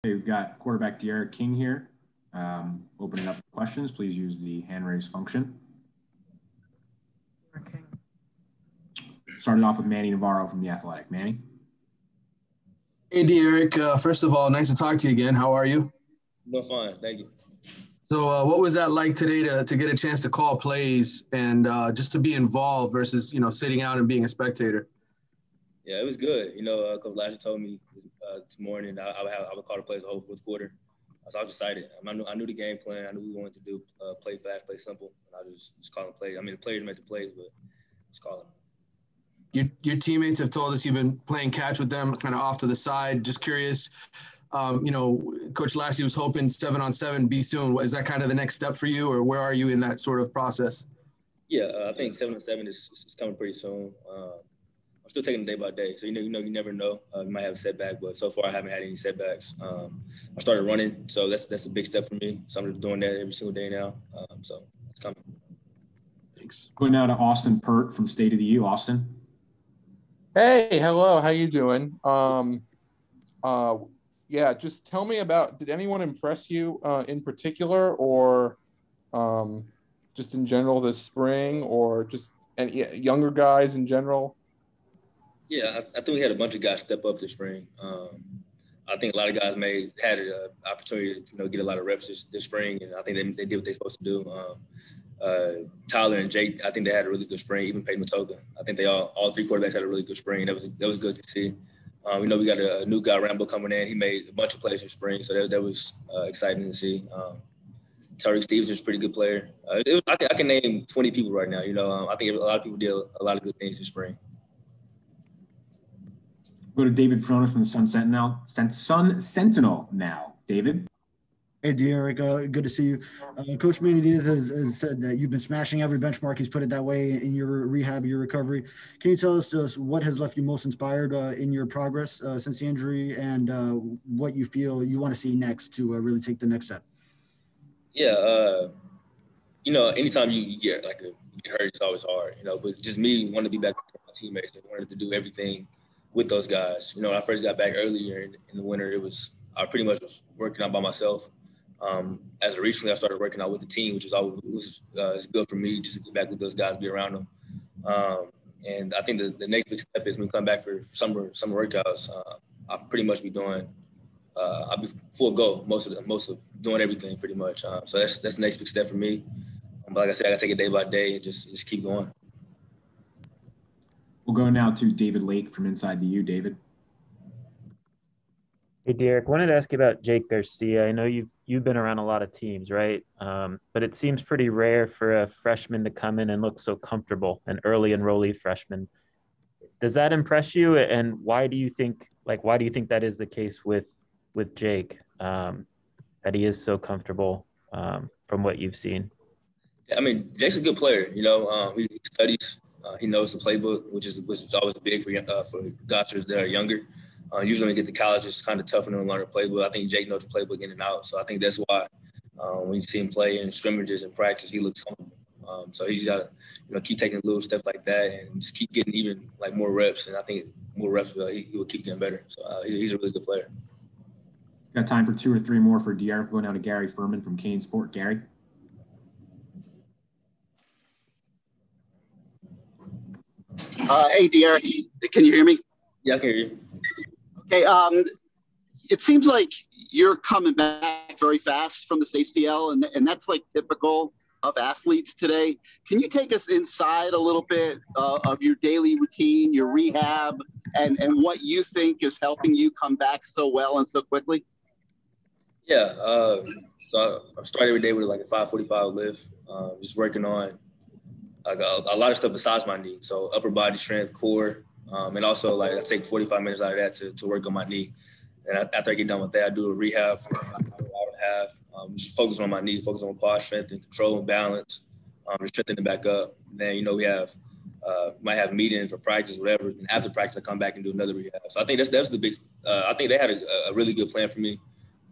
Okay, we've got quarterback De'Ara King here. Opening up questions, please use the hand raise function. Okay. Starting off with Manny Navarro from The Athletic. Manny? Hey, Derek. First of all, nice to talk to you again. How are you? No, fine. Thank you. So what was that like today to get a chance to call plays and just to be involved versus, sitting out and being a spectator? Yeah, it was good. Coach Lashley told me this morning I would call the plays the whole fourth quarter. So I was excited. I knew the game plan. I knew we wanted to do play fast, play simple, and I was just calling plays. I mean, the players make the plays, but I was calling. Your teammates have told us you've been playing catch with them kind of off to the side. Just curious, Coach Lashley was hoping 7-on-7 be soon. Is that kind of the next step for you, or where are you in that sort of process? Yeah, I think 7-on-7 is coming pretty soon. I'm still taking it day by day, so you never know. You might have a setback, but so far I haven't had any setbacks. I started running, so that's a big step for me. So I'm just doing that every single day now. So it's coming. Thanks. Going now to Austin Pert from State of the U. Austin. Hey, hello. How you doing? Yeah, just tell me about. Did anyone impress you in particular, or just in general this spring, or just any younger guys in general? Yeah, I think we had a bunch of guys step up this spring. I think a lot of guys had an opportunity to get a lot of reps this spring, and I think they did what they're supposed to do. Tyler and Jake, I think they had a really good spring. Even Peyton Matoka, I think they all three quarterbacks had a really good spring. That was good to see. We know we got a new guy, Rambo, coming in. He made a bunch of plays this spring, so that was exciting to see. Tariq Stevens is a pretty good player. I can name 20 people right now. I think a lot of people did a lot of good things this spring. Go to David Fronis from the Sun Sentinel now. David? Hey, Derek, good to see you. Coach Manny has said that you've been smashing every benchmark. He's put it that way in your rehab, your recovery. Can you tell us just what has left you most inspired in your progress since the injury, and what you feel you want to see next to really take the next step? Yeah, anytime you get hurt, it's always hard, but just me wanting to be back with my teammates and wanted to do everything with those guys. When I first got back earlier in the winter, I pretty much was working out by myself. As of recently, I started working out with the team, which is good for me, just to get back with those guys, be around them. And I think the next big step is when we come back for summer workouts. I'll pretty much be doing. I'll be full go most of doing everything pretty much. So that's the next big step for me. But like I said, I got to take it day by day and just keep going. We'll go now to David Lake from Inside the U. David. Hey, Derek, wanted to ask you about Jake Garcia. I know you've been around a lot of teams, right? But it seems pretty rare for a freshman to come in and look so comfortable, an early enrollee freshman. Does that impress you? And why do you think that is the case with Jake, that he is so comfortable from what you've seen? I mean, Jake's a good player. He studies. He knows the playbook, which is always big for guys that are younger. Usually when you get to college, it's kind of tough for them to learn the playbook. I think Jake knows the playbook in and out. So I think that's why when you see him play in scrimmages and practice, he looks comfortable. So he's got to keep taking little steps like that and just keep getting even more reps. And I think more reps, he will keep getting better. So he's a really good player. Got time for 2 or 3 more for DR. Going down to Gary Furman from Kane Sport. Gary? Hey, DR, can you hear me? Yeah, I can hear you. Okay, it seems like you're coming back very fast from this ACL, and that's typical of athletes today. Can you take us inside a little bit of your daily routine, your rehab, and what you think is helping you come back so well and so quickly? Yeah, so I start every day with a 5:45 lift, just working on a lot of stuff besides my knee. So upper body strength, core, and also I take 45 minutes out of that to work on my knee. And after I get done with that, I do a rehab for an hour and a half, just focus on my knee, focus on quad strength and control and balance, just strengthening back up. And then, we might have meetings or practice, whatever. And after practice, I come back and do another rehab. So I think that's the big, I think they had a really good plan for me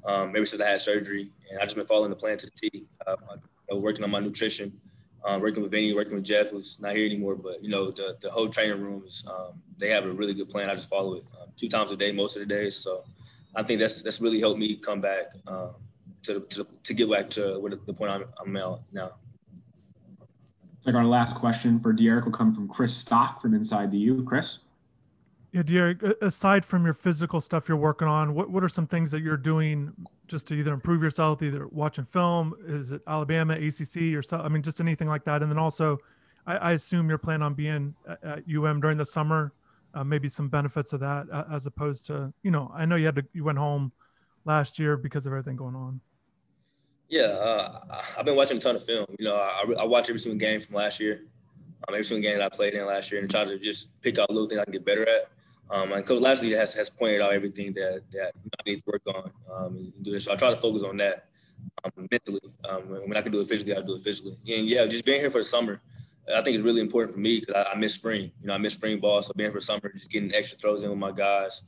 ever since I had surgery. And I've just been following the plan to the T, working on my nutrition. Working with Vinny, working with Jeff, who's not here anymore, but the whole training room is they have a really good plan. I just follow it 2 times a day most of the days, so I think that's really helped me come back to get back to where the point I'm at now. Like our last question for De'Aaron will come from Chris Stock from Inside the U. Chris? Yeah, De'Aaron, aside from your physical stuff you're working on, what are some things that you're doing just to either improve yourself, either watching film? Is it Alabama, ACC, or so? I mean, just anything like that. And then also, I assume you're planning on being at UM during the summer. Maybe some benefits of that as opposed to, I know you went home last year because of everything going on. Yeah, I've been watching a ton of film. I watch every single game from last year, every single game that I played in last year, and try to just pick out little things I can get better at. And Coach Lashley has pointed out everything that I need to work on and do this. So I try to focus on that mentally. When I can do it physically, I do it physically. And yeah, just being here for the summer, I think it's really important for me because I miss spring. I miss spring ball. So being here for summer, just getting extra throws in with my guys,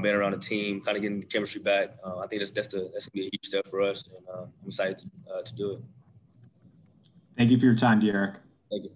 being around the team, kind of getting the chemistry back. I think that's gonna be a huge step for us, and I'm excited to do it. Thank you for your time, De'Aaron. Thank you.